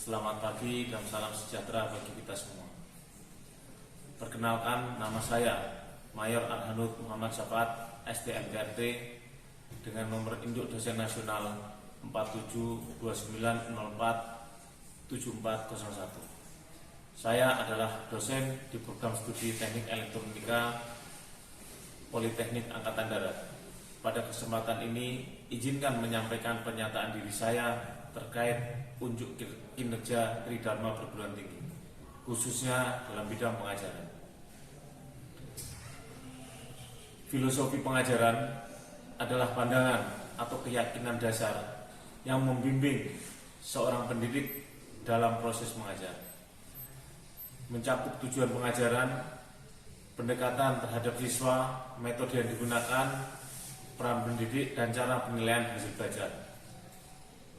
Selamat pagi dan salam sejahtera bagi kita semua. Perkenalkan, nama saya Mayor Arhanud Muhammad Syafaat, STMPRT, dengan nomor induk dosen nasional 4729047401. Saya adalah dosen di program studi Teknik Elektronika Politeknik Angkatan Darat. Pada kesempatan ini, izinkan menyampaikan pernyataan diri saya terkait unjuk kinerja Tridharma Perguruan Tinggi, khususnya dalam bidang pengajaran. Filosofi pengajaran adalah pandangan atau keyakinan dasar yang membimbing seorang pendidik dalam proses mengajar. Mencakup tujuan pengajaran, pendekatan terhadap siswa, metode yang digunakan, peran pendidik, dan cara penilaian hasil belajar.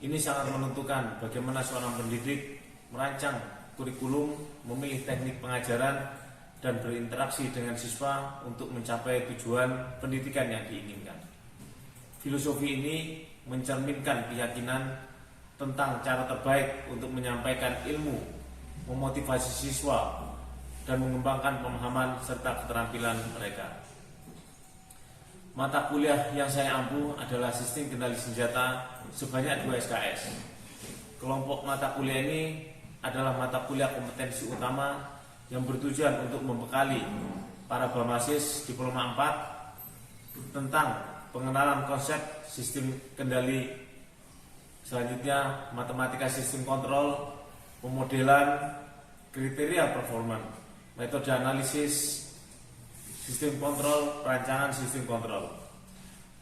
Ini sangat menentukan bagaimana seorang pendidik merancang kurikulum, memilih teknik pengajaran, dan berinteraksi dengan siswa untuk mencapai tujuan pendidikan yang diinginkan. Filosofi ini mencerminkan keyakinan tentang cara terbaik untuk menyampaikan ilmu, memotivasi siswa, dan mengembangkan pemahaman serta keterampilan mereka. Mata kuliah yang saya ampu adalah Sistem Kendali Senjata sebanyak 2 SKS. Kelompok mata kuliah ini adalah mata kuliah kompetensi utama yang bertujuan untuk membekali para berbasis Diploma 4 tentang pengenalan konsep sistem kendali. Selanjutnya, matematika sistem kontrol, pemodelan, kriteria performa, metode analisis sistem kontrol, perancangan sistem kontrol.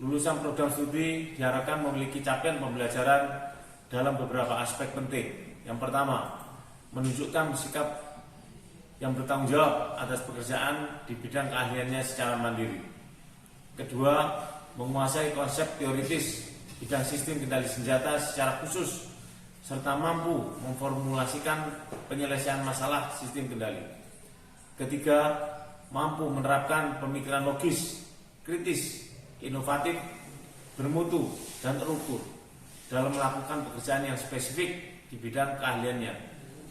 Lulusan program studi diharapkan memiliki capaian pembelajaran dalam beberapa aspek penting. Yang pertama, menunjukkan sikap yang bertanggung jawab atas pekerjaan di bidang keahliannya secara mandiri. Kedua, menguasai konsep teoritis bidang sistem kendali senjata secara khusus, serta mampu memformulasikan penyelesaian masalah sistem kendali. Ketiga, mampu menerapkan pemikiran logis, kritis, inovatif, bermutu, dan terukur dalam melakukan pekerjaan yang spesifik di bidang keahliannya,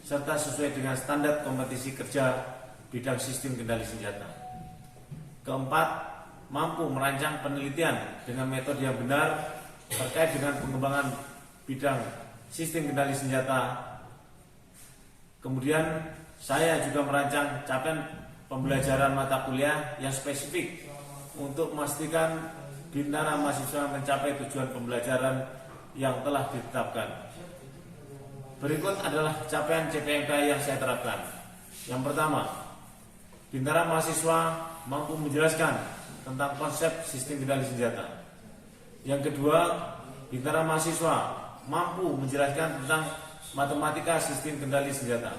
serta sesuai dengan standar kompetisi kerja bidang sistem kendali senjata. Keempat, mampu merancang penelitian dengan metode yang benar terkait dengan pengembangan bidang sistem kendali senjata. Kemudian, saya juga merancang capaian pembelajaran mata kuliah yang spesifik untuk memastikan bintara mahasiswa mencapai tujuan pembelajaran yang telah ditetapkan. Berikut adalah capaian CPMK yang saya terapkan. Yang pertama, bintara mahasiswa mampu menjelaskan tentang konsep sistem kendali senjata. Yang kedua, bintara mahasiswa mampu menjelaskan tentang matematika sistem kendali senjata.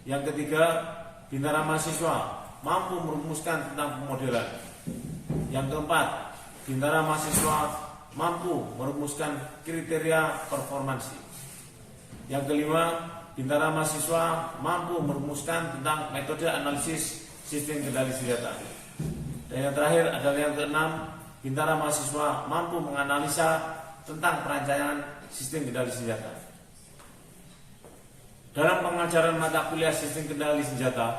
Yang ketiga, bintara mahasiswa mampu merumuskan tentang pemodelan. Yang keempat, bintara mahasiswa mampu merumuskan kriteria performansi. Yang kelima, bintara mahasiswa mampu merumuskan tentang metode analisis sistem kendali senjata. Dan yang terakhir adalah yang keenam, bintara mahasiswa mampu menganalisa tentang perancangan sistem kendali senjata. Dalam pengajaran mata kuliah sistem kendali senjata,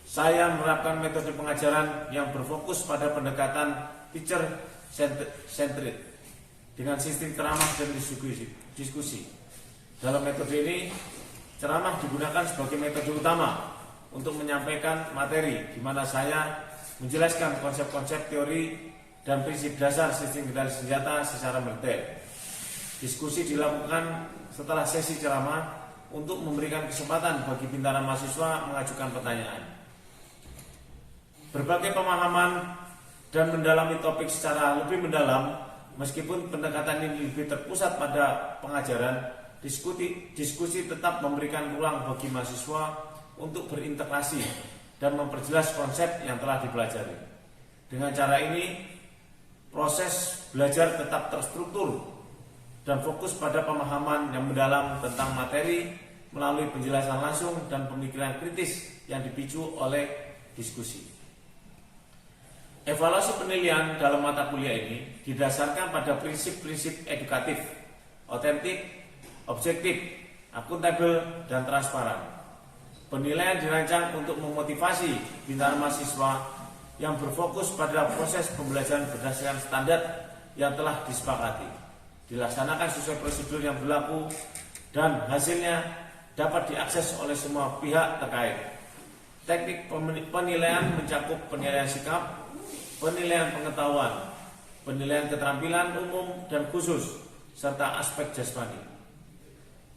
saya menerapkan metode pengajaran yang berfokus pada pendekatan teacher centered dengan sistem ceramah dan diskusi. Dalam metode ini, ceramah digunakan sebagai metode utama untuk menyampaikan materi, di mana saya menjelaskan konsep-konsep teori dan prinsip dasar sistem kendali senjata secara mendetail. Diskusi dilakukan setelah sesi ceramah untuk memberikan kesempatan bagi bintara mahasiswa mengajukan pertanyaan. Berbagai pemahaman dan mendalami topik secara lebih mendalam, meskipun pendekatan ini lebih terpusat pada pengajaran, diskusi tetap memberikan ruang bagi mahasiswa untuk berintegrasi dan memperjelas konsep yang telah dipelajari. Dengan cara ini, proses belajar tetap terstruktur dan fokus pada pemahaman yang mendalam tentang materi melalui penjelasan langsung dan pemikiran kritis yang dipicu oleh diskusi. Evaluasi penilaian dalam mata kuliah ini didasarkan pada prinsip-prinsip edukatif otentik, objektif, akuntabel, dan transparan. Penilaian dirancang untuk memotivasi bintara mahasiswa yang berfokus pada proses pembelajaran berdasarkan standar yang telah disepakati, dilaksanakan sesuai prosedur yang berlaku, dan hasilnya dapat diakses oleh semua pihak terkait. Teknik penilaian mencakup penilaian sikap, penilaian pengetahuan, penilaian keterampilan umum dan khusus, serta aspek jasmani.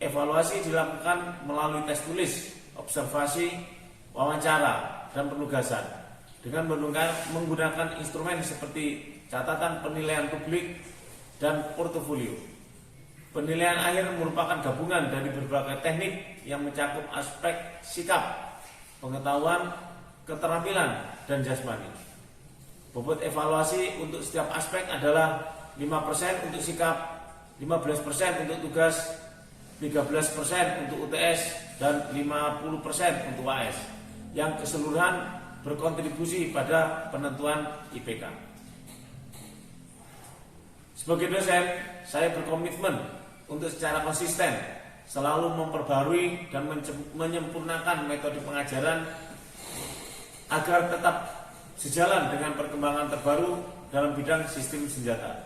Evaluasi dilakukan melalui tes tulis, observasi, wawancara, dan penugasan dengan menggunakan instrumen seperti catatan penilaian publik dan portofolio. Penilaian akhir merupakan gabungan dari berbagai teknik yang mencakup aspek sikap, pengetahuan, keterampilan, dan jasmani. Bobot evaluasi untuk setiap aspek adalah 5% untuk sikap, 15% untuk tugas, 13% untuk UTS, dan 50% untuk AS, yang keseluruhan berkontribusi pada penentuan IPK. Sebagai dosen, saya berkomitmen untuk secara konsisten selalu memperbarui dan menyempurnakan metode pengajaran agar tetap sejalan dengan perkembangan terbaru dalam bidang sistem senjata.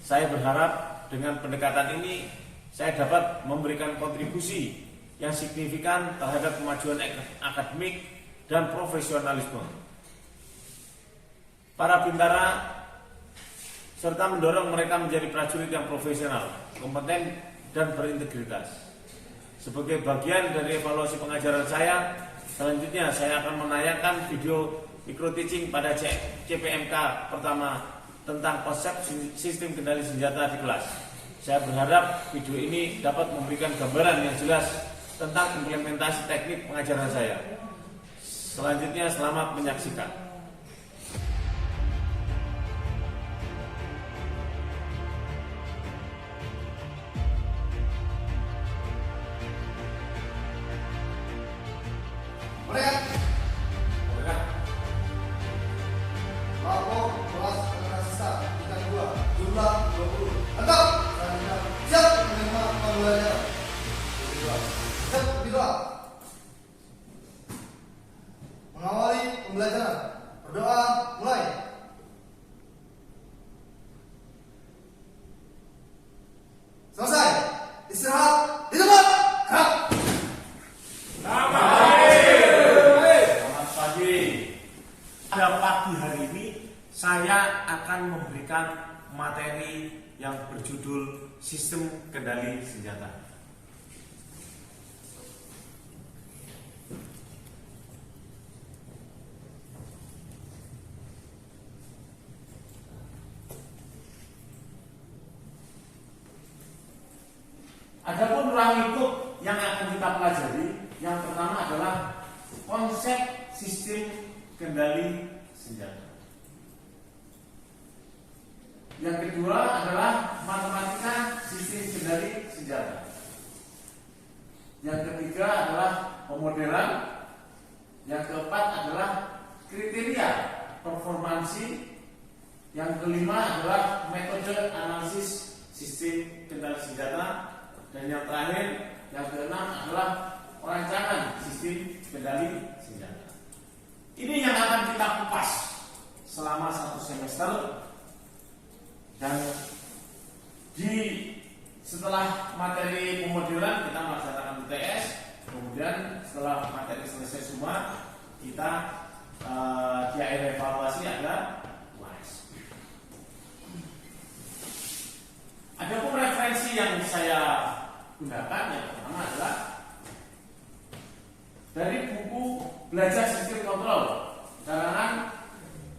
Saya berharap dengan pendekatan ini saya dapat memberikan kontribusi yang signifikan terhadap kemajuan akademik dan profesionalisme para bintara, serta mendorong mereka menjadi prajurit yang profesional, kompeten, dan berintegritas. Sebagai bagian dari evaluasi pengajaran saya, selanjutnya saya akan menayangkan video micro teaching pada CPMK pertama tentang konsep sistem kendali senjata di kelas. Saya berharap video ini dapat memberikan gambaran yang jelas tentang implementasi teknik pengajaran saya. Selanjutnya, selamat menyaksikan. Lapor kelas Anasista tingkat 2 jumlah 20. Mantap. Siap menerima pembelajaran. Siap kedua. Mengawali pembelajaran. Berdoa mulai. Selesai. Istirahat di tempat. Gerak. Selamat pagi. Pada pagi hari ini saya akan memberikan materi yang berjudul Sistem Kendali Senjata. Adapun ruang lingkup yang akan kita pelajari, yang pertama adalah konsep sistem kendali senjata. Yang kedua adalah matematika sistem kendali senjata. Yang ketiga adalah pemodelan. Yang keempat adalah kriteria performansi. Yang kelima adalah metode analisis sistem kendali senjata. Dan yang terakhir, yang keenam adalah perancangan sistem kendali senjata. Ini yang akan kita kupas selama 1 semester. Dan setelah materi pemodelan kita melaksanakan UTS. Kemudian setelah materi selesai semua, kita di akhir evaluasi ada UAS. Adapun referensi yang saya gunakan yang pertama adalah dari buku Belajar Sistem Kontrol karangan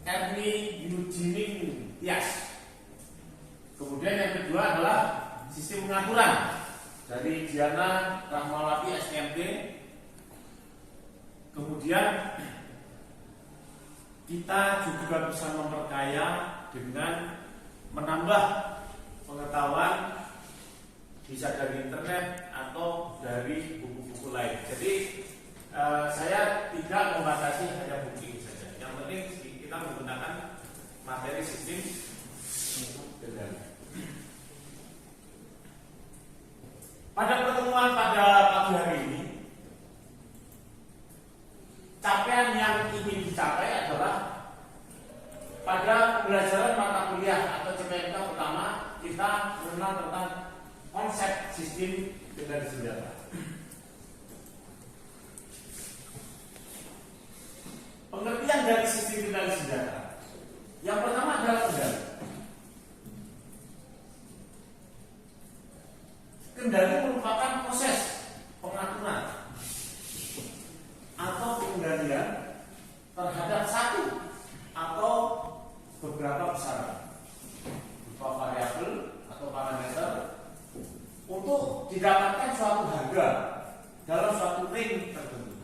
Ernie Eugene Tias. Kemudian yang kedua adalah sistem pengaturan dari Diana Rahmawati SMT. Kemudian kita juga bisa memperkaya dengan menambah pengetahuan, bisa dari internet atau dari buku-buku lain. Jadi saya tidak membatasi hanya buku ini saja. Yang penting kita menggunakan materi sistem kendali. Pada pertemuan pada pagi hari ini, capaian yang ingin dicapai adalah pada pembelajaran mata kuliah atau CPNK pertama kita mengenal tentang konsep sistem kendali senjata. Pengertian dari sistem kendali senjata. Yang pertama adalah kendali. Kendali merupakan proses pengaturan atau pengendalian terhadap satu atau beberapa besaran berupa variabel atau parameter untuk didapatkan suatu harga dalam suatu ring tertentu.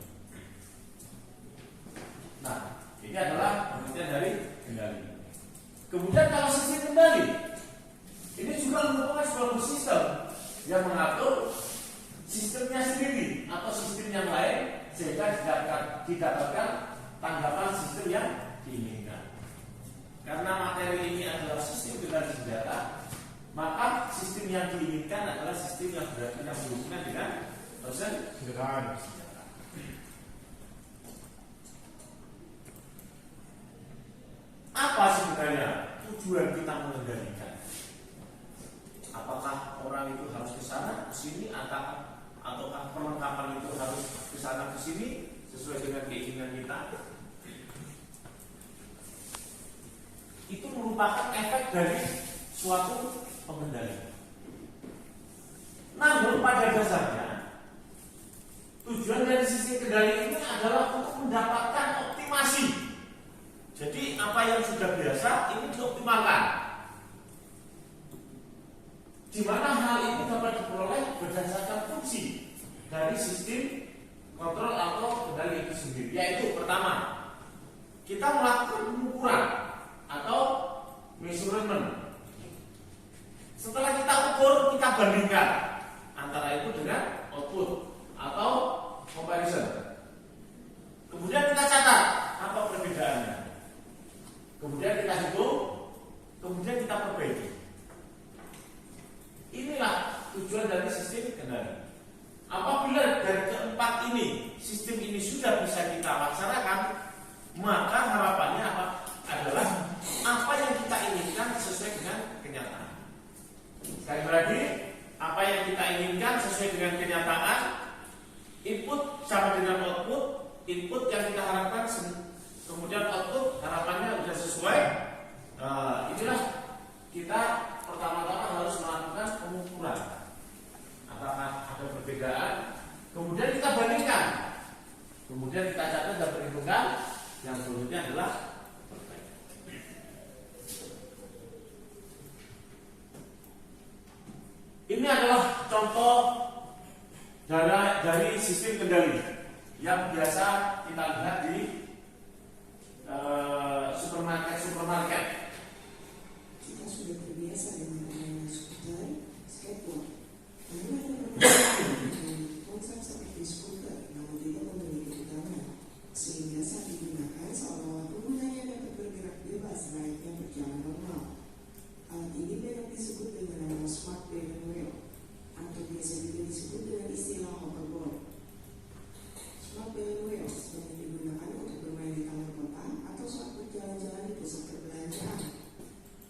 Nah, ini adalah pengertian dari kendali. Kemudian kalau sistem kendali, ini juga merupakan suatu sistem yang mengatur sistemnya sendiri atau sistem yang lain sehingga didapatkan tanggapan sistem yang diinginkan. Karena materi ini adalah sistem kendali senjata, maka sistem yang diinginkan adalah sistem yang berhubungan dengan proses kendali senjata. Apa sebenarnya tujuan kita mengendalikan? Apakah orang itu harus ke sana, ke sini, ataukah perlengkapan itu harus ke sana, ke sini sesuai dengan keinginan kita? Itu merupakan efek dari suatu pengendali. Namun pada dasarnya tujuan dari sistem kendali ini adalah untuk mendapatkan optimasi. Jadi apa yang sudah biasa ini dioptimalkan, di mana hal ini dapat diperoleh berdasarkan fungsi dari sistem kontrol atau kendali itu sendiri. Yaitu pertama, kita melakukan pengukuran atau measurement. Setelah kita ukur, kita bandingkan antara itu dengan output atau comparison. Kemudian kita catat apa perbedaannya. Kemudian kita hitung, kemudian kita perbaiki. Inilah tujuan dari sistem kendali. Apabila dari keempat ini, sistem ini sudah bisa kita laksanakan, maka harapannya apa? Adalah apa yang kita inginkan sesuai dengan kenyataan. Sekali lagi, apa yang kita inginkan sesuai dengan kenyataan, input sama dengan output, input yang kita harapkan kemudian output harapannya sudah sesuai. Inilah kita pertama-tama harus melakukan pengukuran apakah ada perbedaan, kemudian kita bandingkan, kemudian kita catat dan perhitungkan. Yang selanjutnya adalah perbaikan. Ini adalah contoh dari sistem kendali yang biasa kita lihat di supermarket. Kita sudah terbiasa dengan adanya skuter, skateboard. Namun ada beberapa konsep seperti skuter namun tidak memiliki utama, sehingga saat digunakan seolah-olah penggunanya dapat bergerak bebas layaknya berjalan normal. Alat ini banyak disebut dengan nama smart bearing wheel atau biasa juga disebut dengan istilah hoverboard. Smart bearing wheel banyak digunakan untuk bermain di taman kota atau saat berjalan-jalan di pusat perbelanjaan.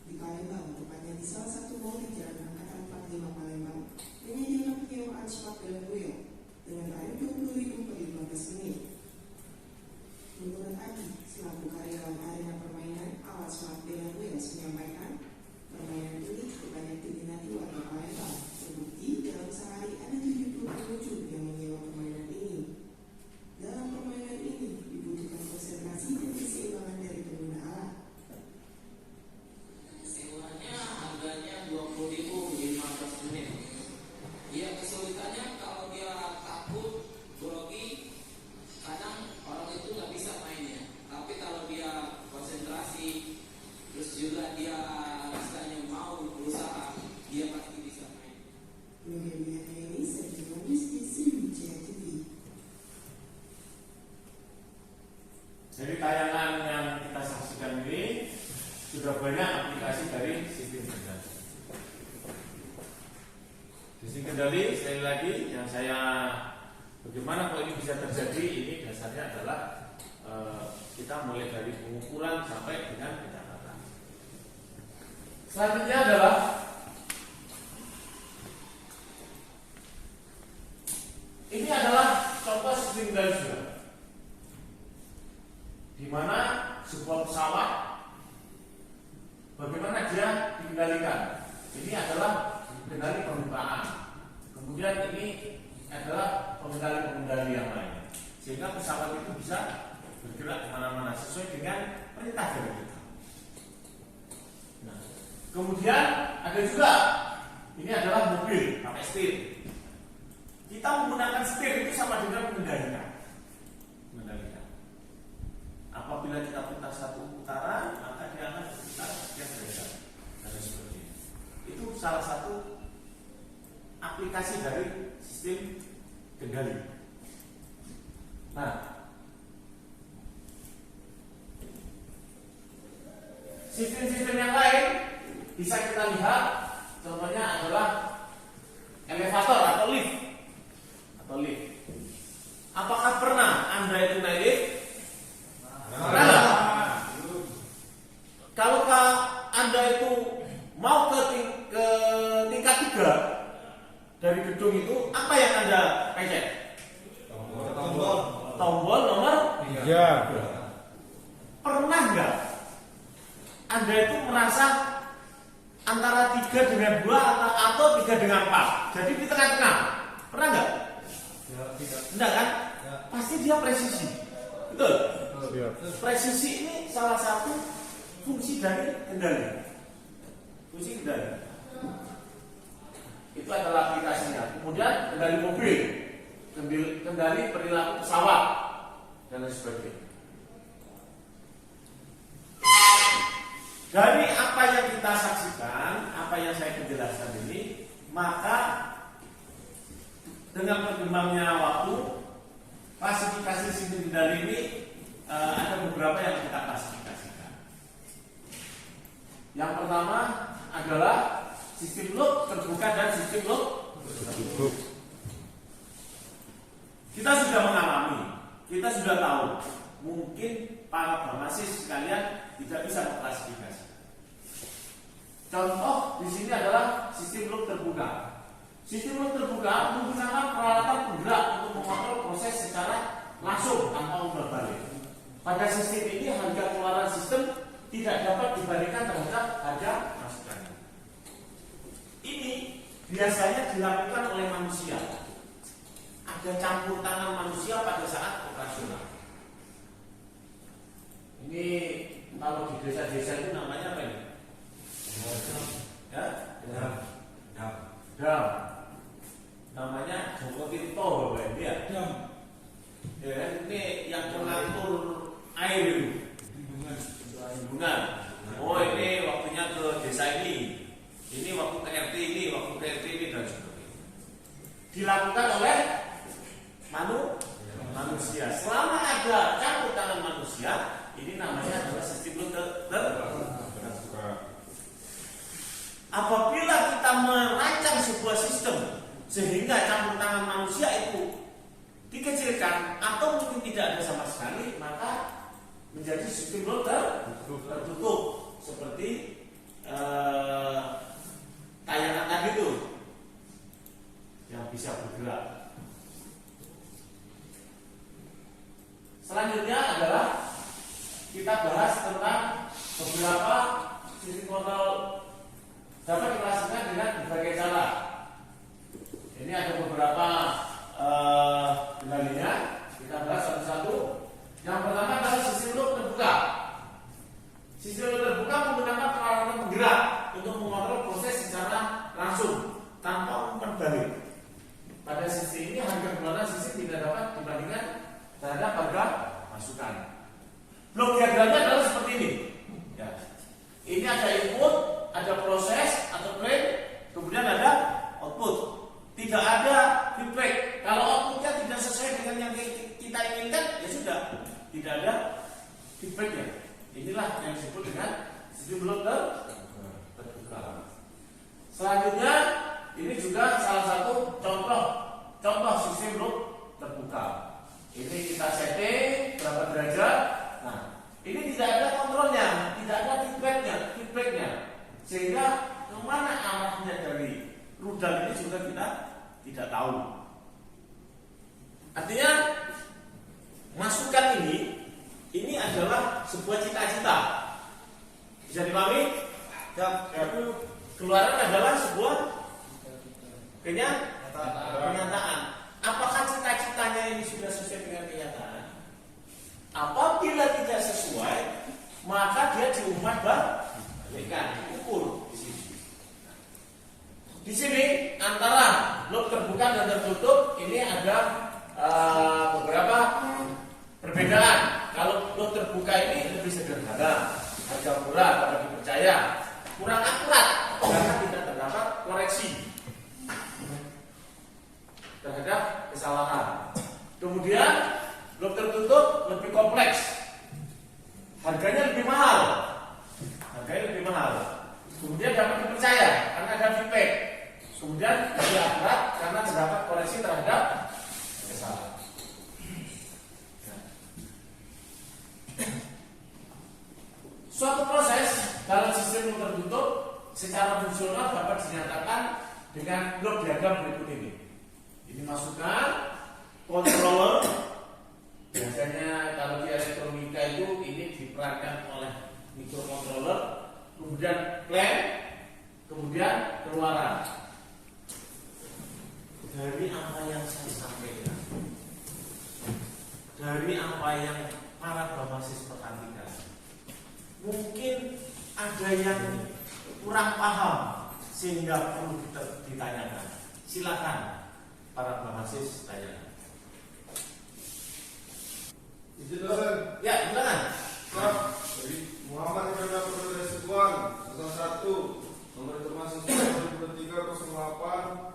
Di Palembang, tepatnya di salah satu mall di Jalan Angkatan 45 Palembang, menyediakan penyewaan smart bearing wheel dengan tarif Rp20.000 per 15 menit. Menurut Adi, selaku karyawan arena permainan alat smart bearing wheels menyampaikan, permainan ini cukup banyak diminati warga Palembang. Terbukti dalam sehari ada 70 pengunjung yang menyewa permainan ini. Dalam permainan ini dibutuhkan konsentrasi dan keseimbangan dari pengguna alat. Sewanya harganya Rp20.000 15 menit. Ya kesulitannya kalau dia takut, grogi, kadang orang itu nggak bisa mainnya. Tapi kalau dia konsentrasi, terus juga dia misalnya mau berusaha, dia pasti bisa main. Mengenai ini sejumlah diskusi di TV. Jadi tayangan yang kita saksikan ini sudah banyak aplikasi dari sistem kendali. Di Sistem kendali sekali lagi yang saya bagaimana kalau ini bisa terjadi, ini dasarnya adalah kita mulai dari pengukuran sampai dengan pencatatan. Selanjutnya adalah ini adalah contoh sistem kendali juga, di mana sebuah pesawat bagaimana dia dikendalikan. Ini adalah kendali pembukaan. Kemudian ini adalah pengendali-pengendali yang lain, sehingga pesawat itu bisa bergerak kemana-mana sesuai dengan perintah dari kita. Nah, kemudian ada juga ini adalah mobil pakai setir. Kita menggunakan setir itu sama dengan mengendalikan. Apabila kita putar satu putaran, maka dia akan berputar sekian derajat dan sebagainya. Itu salah satu aplikasi dari sistem kendali. Nah, sistem-sistem yang lain bisa kita lihat, contohnya adalah elevator atau lift. Apakah pernah Anda itu naik lift? Pernah. Kalau Anda itu mau ke tingkat 3 dari gedung itu, apa yang Anda pencet? Tombol nomor 3. Pernah nggak Anda itu merasa antara 3 dengan 2 atau 3 dengan 4? Jadi di tengah-tengah. Pernah nggak? Enggak kan? Pasti dia presisi. Betul? Presisi ini salah satu fungsi dari kendali. Fungsi kendali itu adalah aplikasinya. Kemudian kendali mobil, kendali perilaku pesawat dan lain sebagainya. Dari apa yang kita saksikan, apa yang saya jelaskan ini, maka dengan berkembangnya waktu, klasifikasi sistem kendali ini ada beberapa yang kita klasifikasikan. Yang pertama adalah sistem loop terbuka dan sistem loop tertutup. Kita sudah mengalami, kita sudah tahu, mungkin para farmasis sekalian tidak bisa mengklasifikasi. Contoh di sini adalah sistem loop terbuka. Sistem loop terbuka menggunakan peralatan penggerak untuk mengontrol proses secara langsung tanpa berbalik. Pada sistem ini harga keluaran sistem tidak dapat dibandingkan terhadap harga masukannya. Ini biasanya dilakukan oleh manusia. Ada campur tangan manusia pada saat operasional. Ini kalau di desa-desa itu namanya apa ini? Dam. Namanya Joko Tirto, Bapak ini ya. Dam. Ya, ini yang mengatur air itu. Bendungan. Oh, ini waktunya ke desa ini. Ini waktu ke RT ini, waktu ke RT ini dan sebagainya. Dilakukan oleh manusia. Selama ada campur tangan manusia, ini namanya adalah sistem terbuka. Apabila kita merancang sebuah sistem sehingga campur tangan manusia itu dikecilkan atau mungkin tidak ada sama sekali, maka menjadi sistem tertutup seperti tayangan tadi itu yang bisa bergerak. Selanjutnya adalah kita bahas tentang beberapa sistem kontrol dapat diklasifikasikan dengan berbagai cara. Ini ada beberapa kendalinya. Kita bahas satu-satu. Yang pertama adalah sistem loop terbuka. Sistem loop terbuka menggunakan peralatan penggerak untuk mengontrol proses secara langsung tanpa umpan balik. Pada sistem ini harga keluaran sistem tidak dapat dibandingkan terhadap harga masukan. Blok diagramnya adalah seperti ini. Ya. Ini ada input, ada proses atau frame, kemudian ada output. Tidak ada feedback. Kalau outputnya tidak sesuai dengan yang kita inginkan, ya sudah, tidak ada feedbacknya. Inilah yang disebut dengan sistem blok terbuka. Selanjutnya ini juga salah satu contoh sistem loop terbuka. Ini kita setting berapa derajat. Nah, ini tidak ada kontrolnya, tidak ada feedbacknya, sehingga kemana arahnya dari rudal ini juga kita tidak tahu. Artinya masukan ini adalah sebuah cita-cita. Bisa dipahami? Keluaran adalah sebuah kenyataan. Apakah cita-citanya ini sudah sesuai dengan kenyataan? Apabila tidak sesuai, maka dia diumpat balikan, diukur di sini. Di sini antara loop terbuka dan tertutup ini ada beberapa perbedaan. Kalau loop terbuka ini lebih sederhana, harga murah, dapat dipercaya, kurang akurat karena tidak terdapat koreksi terhadap kesalahan. Kemudian loop tertutup lebih kompleks, harganya lebih mahal. Kemudian dapat dipercaya karena ada feedback. Kemudian lebih akurat karena terdapat koreksi terhadap kesalahan. Suatu proses dalam sistem loop tertutup secara fungsional dapat dinyatakan dengan blok diagram berikut ini. Ini masukkan controller. Biasanya kalau di elektronika itu ini diperankan oleh microcontroller, kemudian plan, kemudian keluaran. Dari apa yang saya sampaikan, dari apa yang para berbasis perhatikan, mungkin ada yang kurang paham sehingga perlu ditanyakan. Silakan para berbasis tanyakan. Izin dosen. Ya, silakan. Jadi Muhammad Ibrahim Abdul Ridwan, 01, nomor informasi 2308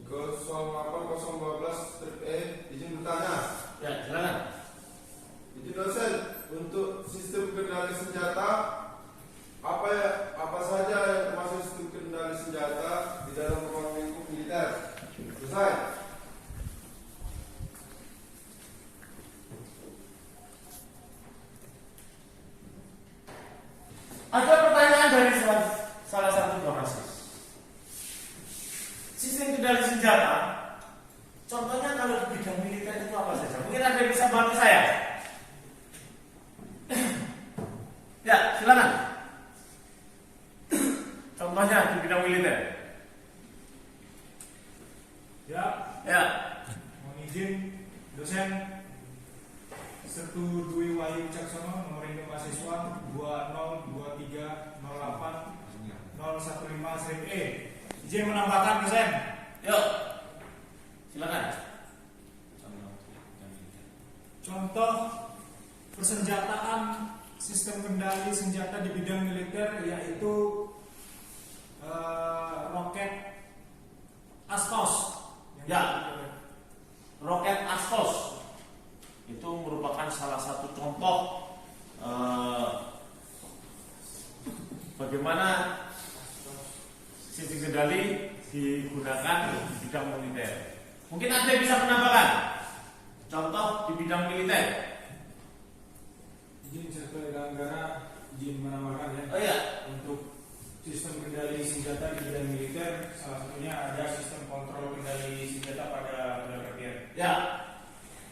08012 izin bertanya. Ya, silakan. Izin dosen, untuk sistem kendali senjata apa saja yang termasuk sistem kendali senjata di dalam ruang lingkup militer? Selesai. Ada pertanyaan dari salah satu berbasis. Sistem kendali senjata, contohnya kalau di bidang militer itu apa saja? Mungkin ada yang bisa bantu saya. Ya, silakan. Contohnya di bidang militer. Ya, Ya, mohon izin dosen Setu Dwi Wahyu Caksono, nomor induk mahasiswa 2038080150-E. Izin menambahkan dosen. yuk. Silakan. Contoh persenjataan sistem kendali senjata di bidang militer yaitu roket Astos. Ya. Roket Astos itu merupakan salah satu contoh bagaimana sistem kendali digunakan di bidang militer. Mungkin ada yang bisa menambahkan contoh di bidang militer. Izin Sektor Anggara, izin menambahkan ya. Oh ya, Untuk sistem kendali senjata di bidang militer, salah satunya ada sistem kontrol kendali senjata pada rudal rapier. ya.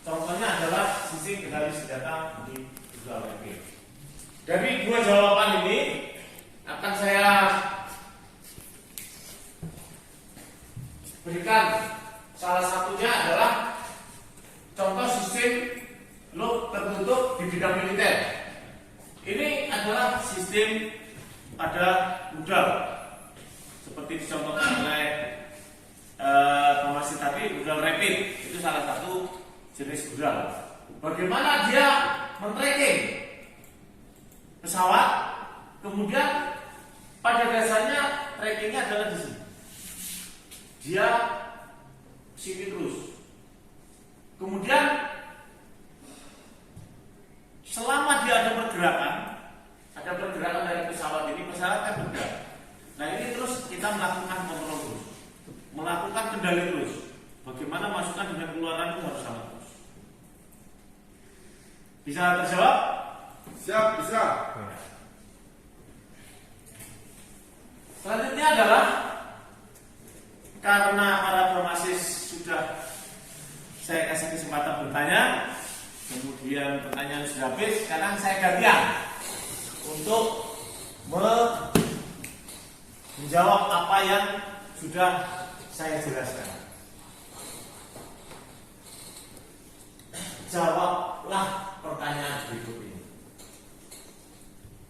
Contohnya adalah sistem kendali senjata di rudal rapier. Dari dua jawaban ini akan saya berikan salah satunya adalah contoh sistem loop tertutup di bidang militer. Ini adalah sistem pada rudal seperti dicontohkan oleh informasi tadi, rudal rapid itu salah satu jenis rudal. Bagaimana dia men-tracking pesawat, kemudian pada dasarnya trackingnya adalah di sini. Dia sini terus. Kemudian selama dia ada pergerakan dari pesawat ini, pesawat kan bergerak. Nah ini terus kita melakukan kontrol. Bisa terjawab? Siap, bisa. Selanjutnya adalah karena para pemasis sudah saya kasih kesempatan bertanya, kemudian pertanyaan sudah habis, sekarang saya gantian untuk menjawab apa yang sudah saya jelaskan. Jawablah pertanyaan berikut ini.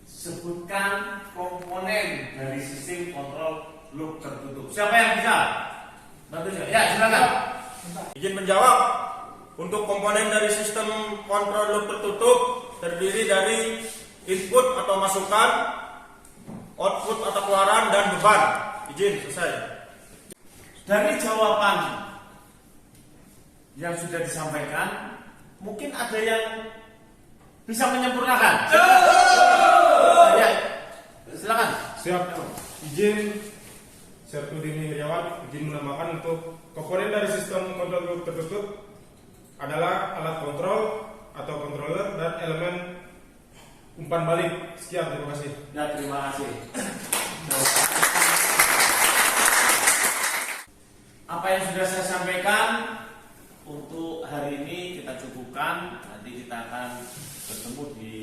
Sebutkan komponen dari sistem kontrol loop tertutup. Siapa yang bisa? Bantu saya. Ya, silakan. Izin menjawab. Untuk komponen dari sistem kontrol loop tertutup terdiri dari input atau masukan, output atau keluaran, dan beban. Izin, selesai. Dari jawaban yang sudah disampaikan, mungkin ada yang bisa menyempurnakan. Ya, silakan. Siap. Izin Sertudini Heriawan, izin menambahkan untuk komponen dari sistem kontrol loop tertutup adalah alat kontrol atau controller dan elemen umpan balik. Sekian, terima kasih. Ya, terima kasih. Apa yang sudah saya sampaikan untuk hari ini kita cukupkan. Nanti kita akan bertemu di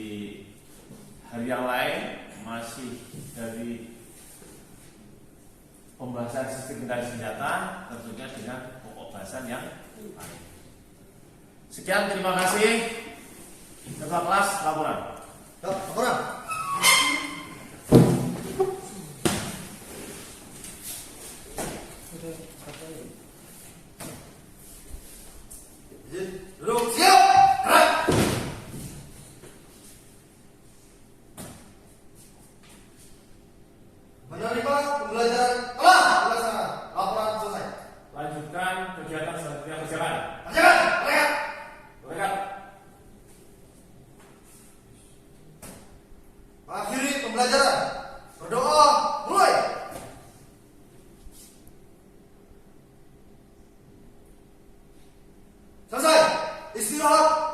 hari yang lain, masih dari pembahasan sistem kendali senjata, tentunya dengan pokok bahasan yang lain. Sekian, terima kasih. Ketua kelas, laporan. Laporan. Duduk, siap. Gerak. Menerima pembelajaran telah dilaksanakan. Laporan selesai. Lanjutkan kegiatan selanjutnya berjalan. Kerjakan, mereka. Mereka Akhiri pembelajaran. Berdoa, mulai. Selesai. Istirahat.